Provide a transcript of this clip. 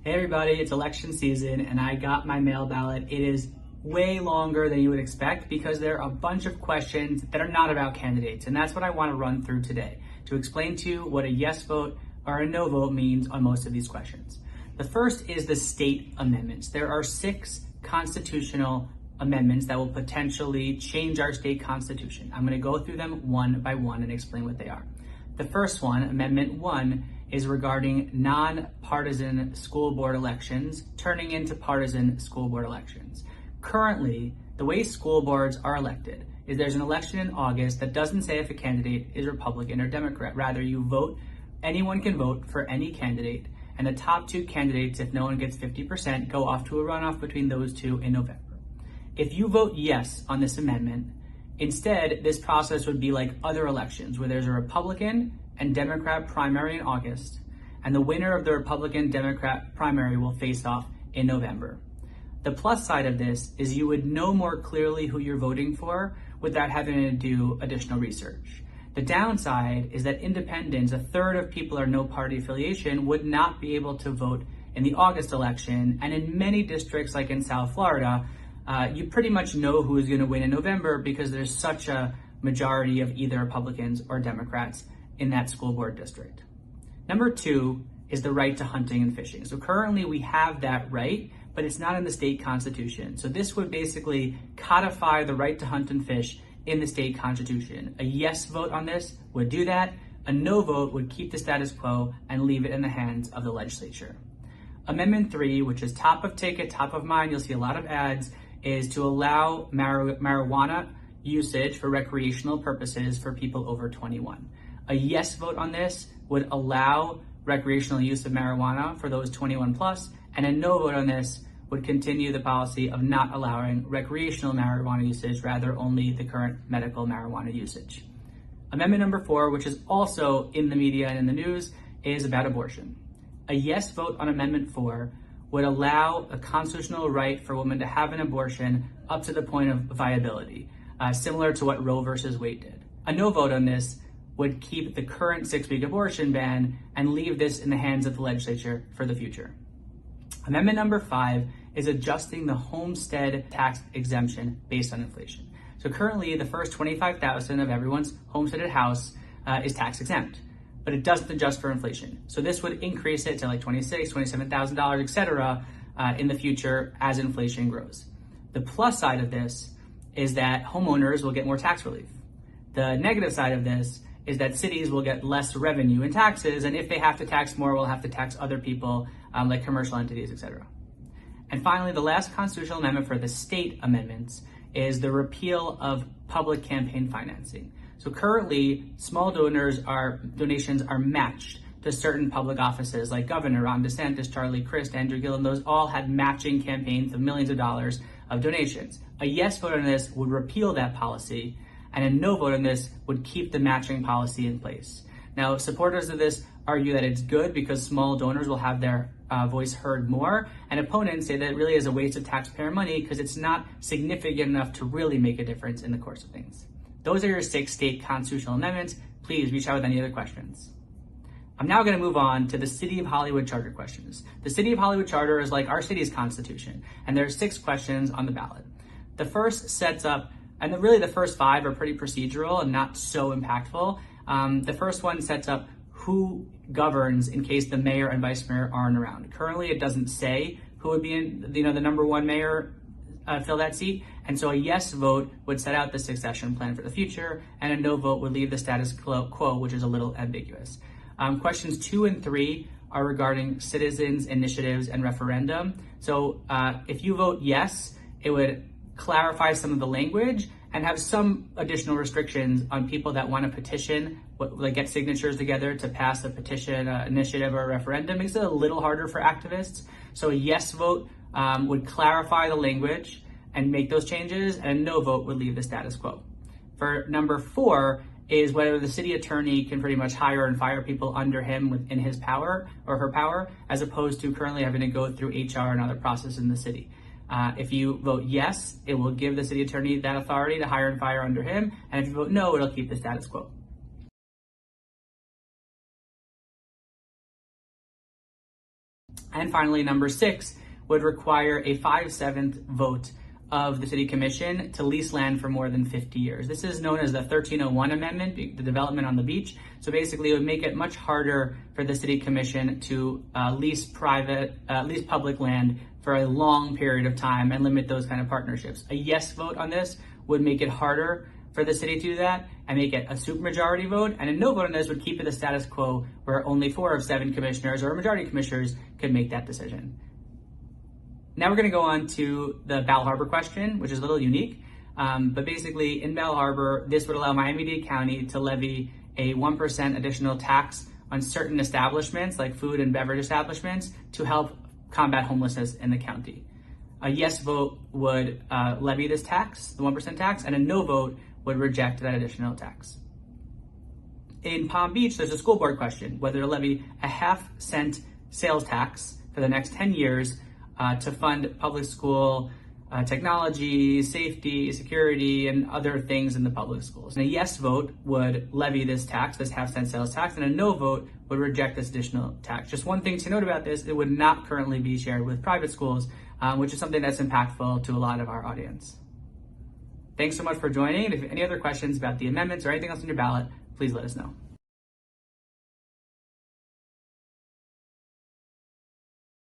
Hey everybody, it's election season and I got my mail ballot. It is way longer than you would expect because there are a bunch of questions that are not about candidates, and that's what I want to run through today to explain to you what a yes vote or a no vote means on most of these questions. The first is the state amendments. There are 6 constitutional amendments that will potentially change our state constitution. I'm going to go through them one by one and explain what they are. The first one, Amendment 1, is regarding non-partisan school board elections turning into partisan school board elections. Currently, the way school boards are elected is there's an election in August that doesn't say if a candidate is Republican or Democrat. Rather, you vote, anyone can vote for any candidate, and the top 2 candidates, if no one gets 50%, go off to a runoff between those 2 in November. If you vote yes on this amendment, instead, this process would be like other elections where there's a Republican and Democrat primary in August, and the winner of the Republican-Democrat primary will face off in November. The plus side of this is you would know more clearly who you're voting for without having to do additional research. The downside is that independents, a third of people are no party affiliation, would not be able to vote in the August election, and in many districts like in South Florida, you pretty much know who is going to win in November because there's such a majority of either Republicans or Democrats in that school board district. Number 2 is the right to hunting and fishing. So currently we have that right, but it's not in the state constitution. So this would basically codify the right to hunt and fish in the state constitution. A yes vote on this would do that. A no vote would keep the status quo and leave it in the hands of the legislature. Amendment 3, which is top of ticket, top of mind, you'll see a lot of ads, is to allow marijuana usage for recreational purposes for people over 21. A yes vote on this would allow recreational use of marijuana for those 21 plus, and a no vote on this would continue the policy of not allowing recreational marijuana usage, rather only the current medical marijuana usage. Amendment number 4, which is also in the media and in the news, is about abortion. A yes vote on Amendment 4 would allow a constitutional right for women to have an abortion up to the point of viability, similar to what Roe versus Wade did. A no vote on this would keep the current 6-week abortion ban and leave this in the hands of the legislature for the future. Amendment number 5 is adjusting the homestead tax exemption based on inflation. So currently the first $25,000 of everyone's homesteaded house is tax exempt, but it doesn't adjust for inflation. So this would increase it to like $26,000, $27,000, etc. In the future as inflation grows. The plus side of this is that homeowners will get more tax relief. The negative side of this is that cities will get less revenue in taxes, and if they have to tax more, we'll have to tax other people, like commercial entities, etc. And finally, the last constitutional amendment for the state amendments is the repeal of public campaign financing. So currently, small donations are matched to certain public offices like Governor Ron DeSantis, Charlie Crist, Andrew Gillum. Those all had matching campaigns of millions of dollars of donations. A yes vote on this would repeal that policy, and a no vote on this would keep the matching policy in place. Now, supporters of this argue that it's good because small donors will have their voice heard more, and opponents say that it really is a waste of taxpayer money because it's not significant enough to really make a difference in the course of things. Those are your 6 state constitutional amendments. Please reach out with any other questions. I'm now going to move on to the City of Hollywood Charter questions. The City of Hollywood Charter is like our city's constitution, and there are 6 questions on the ballot. The first sets up, and really the first 5 are pretty procedural and not so impactful. The first one sets up who governs in case the mayor and vice mayor aren't around. Currently, it doesn't say who would be in, the number 1 mayor fill that seat, and so a yes vote would set out the succession plan for the future, and a no vote would leave the status quo, which is a little ambiguous. Questions 2 and 3 are regarding citizens, initiatives, and referendum. So if you vote yes, it would clarify some of the language and have some additional restrictions on people that want to petition, get signatures together to pass a petition, initiative, or a referendum. Makes it a little harder for activists. So a yes vote would clarify the language and make those changes, and a no vote would leave the status quo. For number 4 is whether the city attorney can pretty much hire and fire people under him within his power or her power, as opposed to currently having to go through HR and other processes in the city. If you vote yes, it will give the city attorney that authority to hire and fire under him, and if you vote no, it'll keep the status quo. And finally, number 6 would require a 5/7 vote of the City Commission to lease land for more than 50 years. This is known as the 1301 Amendment, the development on the beach. So basically, it would make it much harder for the City Commission to lease public land for a long period of time and limit those kind of partnerships. A yes vote on this would make it harder for the city to do that and make it a supermajority vote, and a no vote on this would keep it the status quo where only 4 of 7 commissioners or a majority of commissioners could make that decision. Now we're going to go on to the Bal Harbour question, which is a little unique. But basically, in Bal Harbour, this would allow Miami-Dade County to levy a 1% additional tax on certain establishments, like food and beverage establishments, to help combat homelessness in the county. A yes vote would levy this tax, the 1% tax, and a no vote would reject that additional tax. In Palm Beach, there's a school board question, whether to levy a 0.5-cent sales tax for the next 10 years to fund public school technology, safety, security, and other things in the public schools. And a yes vote would levy this tax, this 0.5-cent sales tax, and a no vote would reject this additional tax. Just one thing to note about this, it would not currently be shared with private schools, which is something that's impactful to a lot of our audience. Thanks so much for joining. And if you have any other questions about the amendments or anything else on your ballot, please let us know.